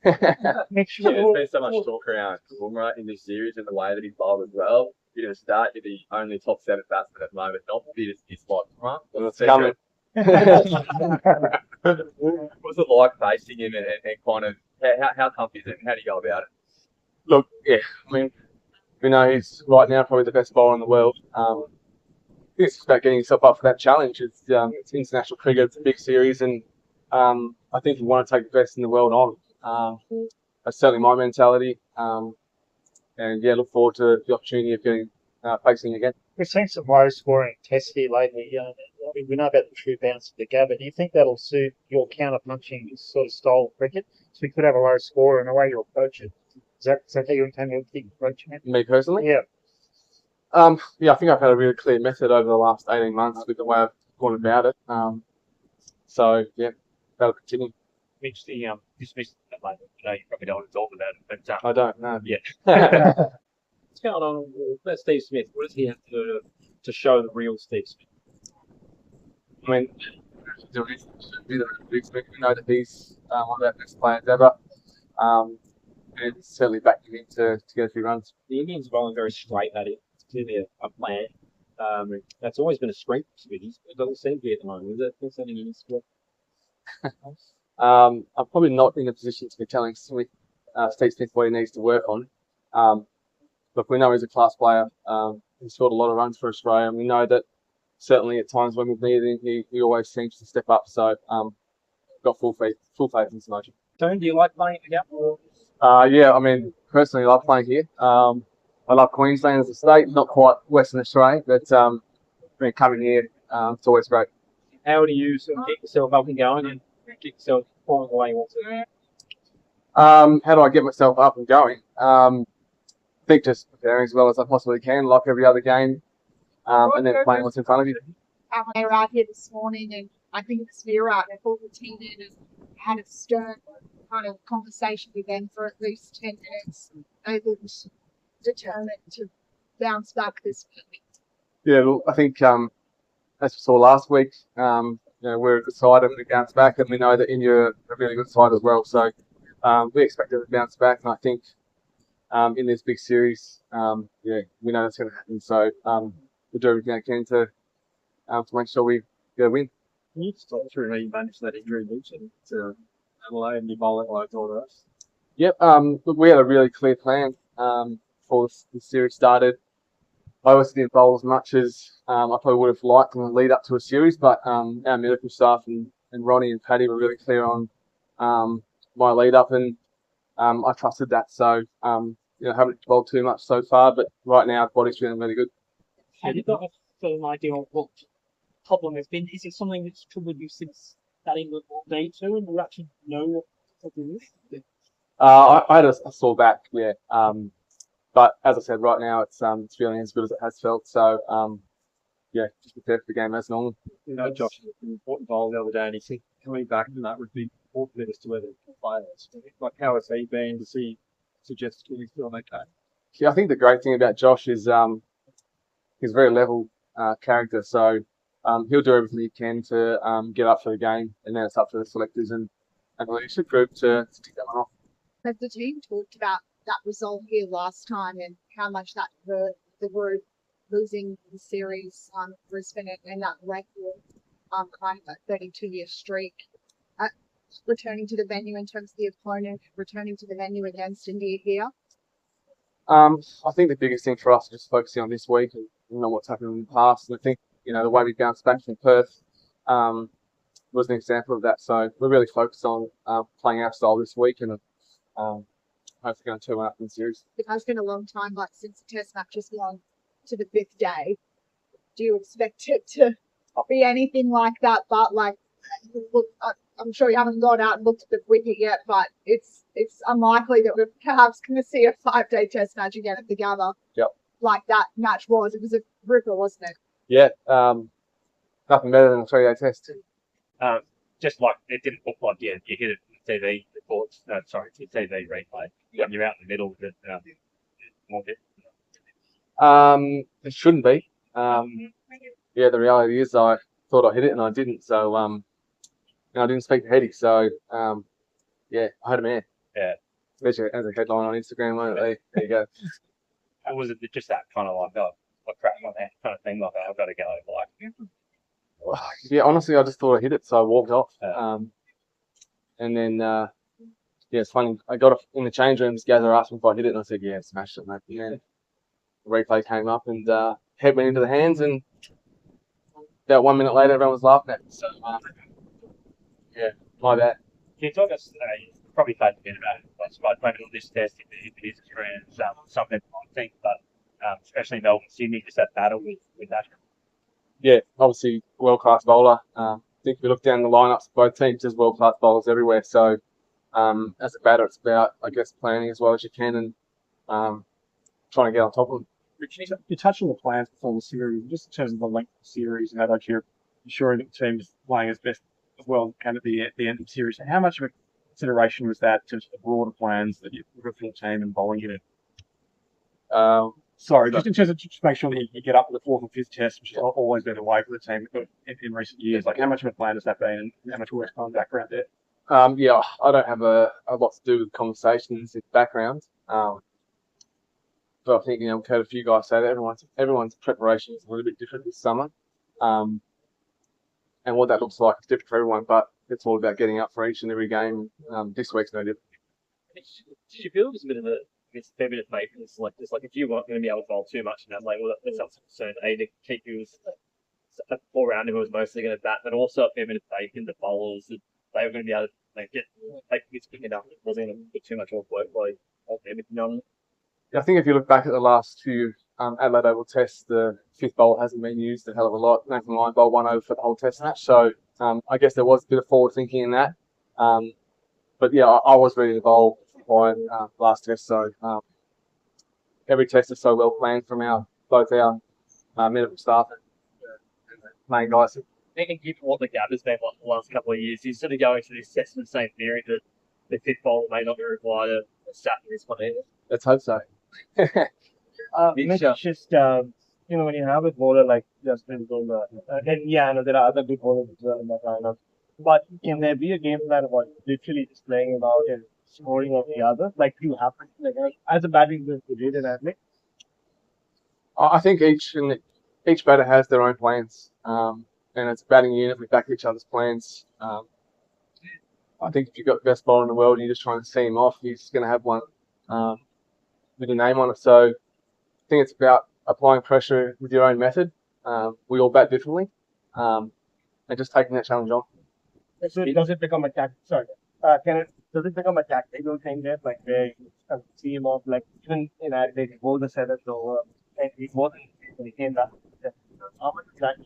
There's been so much talk around Bumrah in this series and the way that he's bowled as well. You're going to start, you're the only top 7 batsman at the moment, not to be his spot. Bumrah. It's coming. What's it like facing him and kind of, how tough is it? How do you go about it? Look, yeah, I mean, we know he's right now probably the best bowler in the world. It's about getting yourself up for that challenge. It's international cricket, it's a big series, and I think you want to take the best in the world on. That's certainly my mentality. And yeah, look forward to the opportunity of getting facing again. We've seen some low scoring tests here lately. We know about the true bounce of the Gabba. Do you think that'll suit your counter punching sort of style of cricket? So we could have a low score and the way you approach it. Is that how you intend to keep approaching it? Me personally? Yeah. Yeah, I think I've had a really clear method over the last 18 months with the way I've gone about it. So yeah, that'll continue. Mitch, dismissed that later. You probably don't want to talk about it, but I don't know. Yeah. What's going on with Steve Smith? What does he have to do to show the real Steve Smith? I mean, we know that he's one of our best players ever. And certainly backing him to get a few runs. The Indians are bowling very straight at it. It's clearly a plan. That's always been a strength of Smithy's. It doesn't seem to be at the moment. Is that something in his squad? I'm probably not in a position to be telling Steve Smith what he needs to work on. Look, we know he's a class player. He's scored a lot of runs for Australia, and we know that certainly at times when we've needed him, he always seems to step up. So, got full faith in Smoky. Tone, do you like playing again? Yeah, I mean, personally, I love playing here. I love Queensland as a state, not quite Western Australia, but coming here, it's always great. How do you sort of get yourself up and going and get yourself performing the way you want to? How do I get myself up and going? I think just preparing as well as I possibly can, like every other game, and then playing what's in front of you. They were out here this morning, and I think it's Virat. They pulled the team in and had a stern kind of conversation with them for at least 10 minutes. They looked determined to bounce back this week. Yeah, well, I think as we saw last week, we're a good side and we bounce back, and we know that India are a really good side as well. So we expect them to bounce back, and I think in this big series, we know that's going to happen. So we'll do everything I can to make sure we get a win. Can you just talk through how you managed that injury, Mitch, to Adelaide and you bowl it like all the rest? Yep. Look, we had a really clear plan before the series started. I obviously didn't bowl as much as I probably would have liked in the lead up to a series, but our medical staff and Ronnie and Paddy were really clear on my lead up, and I trusted that. So haven't bowled too much so far, but right now the body's feeling really good. Have you got an idea of what problem has been? Is it something that's troubled you since starting with all day too, and you actually know what it is? I had a sore back, yeah. But as I said, right now it's feeling as good as it has felt. So just prepare for the game as normal. Josh was an important bowl the other day, and he said coming back from that would be important as to whether the players. Like, how has he been? Does he suggest he's feeling okay? Yeah, I think the great thing about Josh is he's a very level character. So he'll do everything he can to get up for the game, and then it's up to the selectors and the leadership group to tick that one off. Has the team talked about that result here last time and how much that hurt the group losing the series on Brisbane and that record kind of a 32-year streak? Returning to the venue in terms of the opponent, returning to the venue against India here? I think the biggest thing for us is just focusing on this week and what's happened in the past. And I think, the way we bounced back from Perth was an example of that. So we're really focused on playing our style this week and hopefully going to turn one up in the series. It has been a long time, since the test match has gone to the 5th day. Do you expect it to be anything like that? But look, I'm sure you haven't gone out and looked at the wicket yet, but it's unlikely that we're perhaps going to see a 5-day test match again at the Gabba. Yep. Like that match was. It was a ripper, wasn't it? Yeah. Nothing better than a 3-day test. Just like it didn't look like you hit it in TV reports. TV replay. Yep. You're out in the middle. It shouldn't be. Yeah, the reality is I thought I hit it and I didn't. So I didn't speak to Hetty. So I had a man. Yeah. There's as a headline on Instagram, won't it? There you go. Or was it just that kind of like, oh, I cracked my hand kind of thing, like, I've got to go, like, Yeah, honestly, I just thought I hit it, so I walked off. Yeah. And then, yeah, it's funny. I got in the change rooms. Gather asked me if I hit it, and I said, "Yeah, smashed it, mate." And then the replay came up, and head went into the hands, and about 1 minute later, everyone was laughing at me. So, yeah, my bad. Can you talk us, you probably talked a bit about it, I suppose, maybe not this test, if it is as something I think, but especially Melbourne, Sydney, just that battle with that. Yeah, obviously world-class bowler. I think if you look down the lineups of both teams, there's world-class bowlers everywhere. So as a batter, it's about, I guess, planning as well as you can and trying to get on top of them. You touched on the plans before the series, just in terms of the length of the series and how much you're ensuring that the team is playing as best as well as can at the end of the series. How much of a consideration was that to the broader plans that you've got for the team and bowling unit? Sorry, just in terms of just make sure that you get up to the fourth and fifth test, which has always been the way for the team in recent years. Like, how much of a plan has that been, and how much work's gone background there? Yeah, I don't have a lot to do with conversations in the background. But I think, we've heard a few guys say that everyone's preparation is a little bit different this summer. And what that looks like is different for everyone, but it's all about getting up for each and every game. This week's no different. Did you feel there's a bit of a fair bit of faith in the selectors? Like, if you weren't going to be able to bowl too much in that late, well, that's something concerned. To keep you as a all-rounder who was mostly going to bat, but also a fair bit of faith in the bowlers that they were going to be able to get picking it up. It wasn't going to put too much workload on them, if you know what I mean. I think if you look back at the last two Adelaide Oval tests, the fifth bowl hasn't been used a hell of a lot. Nathan Lyon bowled 1 over for the whole test match, so I guess there was a bit of forward thinking in that. But yeah, I was ready to bowl by last test, so every test is so well planned from both our medical staff and the main guys. And given what the gap has been like the last couple of years, you're sort of going to this test in the same theory that the fifth bowl may not be required a sat in this one either. Let's hope so. Mitch, just when you have a bowler like Jasprit Bumrah, and yeah, I know there are other good bowlers as well in that lineup, but can there be a game plan about literally just playing about and scoring of the other, like you have as a batting group you did in Adelaide? I think each batter has their own plans, and it's a batting unit. We back each other's plans. I think if you've got the best bowler in the world and you're just trying to see him off, he's just going to have one with your name on it. So I think it's about applying pressure with your own method. We all bat differently, and just taking that challenge on. So does it become a tactic? Sorry, does it become a tactical thing there, like where you see him off, like even in Adelaide, he bowled the seventh over and he wasn't when he came back. How much is that?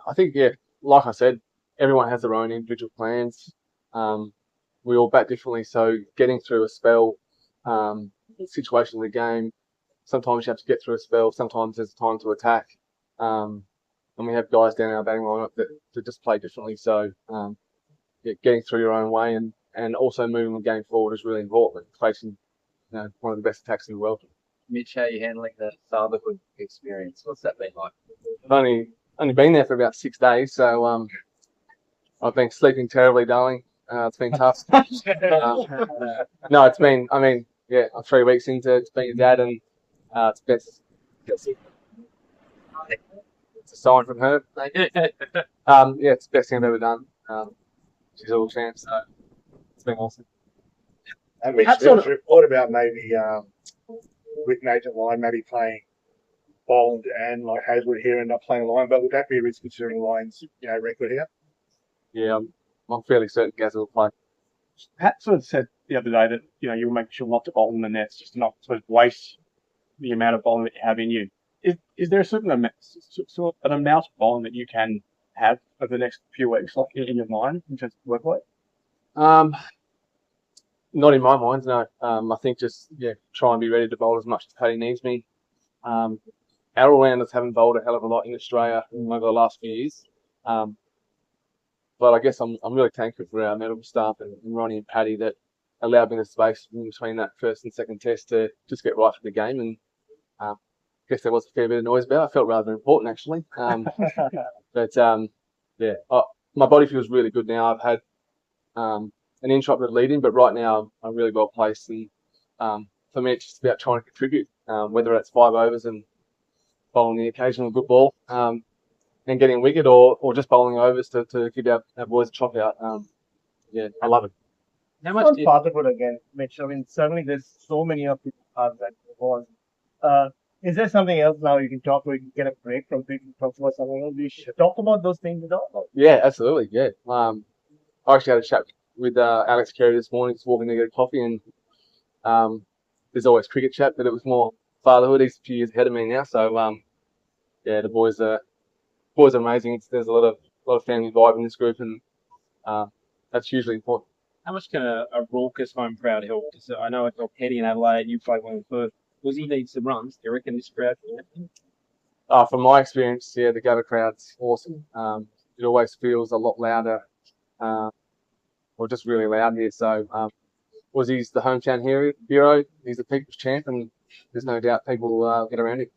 I think, yeah, like I said, everyone has their own individual plans. We all bat differently, so getting through a spell situation in the game, sometimes you have to get through a spell, sometimes there's time to attack. And we have guys down our batting lineup that just play differently. So getting through your own way and also moving the game forward is really important. Facing one of the best attacks in the world. Mitch, how are you handling the fatherhood experience? What's that been like? I've only been there for about 6 days, so I've been sleeping terribly, darling. It's been tough. No, it's been. I'm 3 weeks into being a dad, and it's best. It's a sign from her. Yeah, it's the best thing I've ever done. She's all champ, so it's been awesome. And we thought about maybe with Nathan Lyon maybe playing Bond and like Hazelwood here and not playing Lyon, but would that be a risk considering Lyon's record here? Yeah, I'm fairly certain Gaz will play. Pat sort of said the other day that you'll make sure not to bowl in the nets, just to not sort of waste the amount of bowling that you have in you. Is there a certain amount of bowling that you can have over the next few weeks, like in your mind, in terms of workload? Not in my mind, no. I think just try and be ready to bowl as much as Paddy needs me. Our all-rounders haven't bowled a hell of a lot in Australia over the last few years. But I guess I'm really thankful for our medical staff and Ronnie and Paddy that allowed me the space in between that first and second test to just get right for the game. And I guess there was a fair bit of noise about it. I felt rather important, actually. But my body feels really good now. I've had an uninterrupted lead-in, but right now I'm really well placed. And for me, it's just about trying to contribute, whether that's 5 overs and bowling the occasional good ball, and getting a wicket, or just bowling overs to give our boys a chop out. Yeah, I love it. How much fatherhood again, Mitch? I mean, certainly there's so many of people have that before. Is there something else now you can talk where you can get a break from people talk about something else? We should talk about those things at all. Yeah, absolutely. Yeah. I actually had a chat with Alex Carey this morning, just walking to get a coffee, and there's always cricket chat, but it was more fatherhood. He's a few years ahead of me now, so yeah, the boys are amazing. There's a lot of family vibe in this group, and that's hugely important. How much can a raucous home crowd help? Because I know it's all Petty in Adelaide, you played one of the first. Was he needs some runs? Do you reckon this crowd can help him? From my experience, yeah, the Gabba crowd's awesome. It always feels a lot louder, or just really loud here. So, he's the hometown hero. He's the people's champ, and there's no doubt people get around him.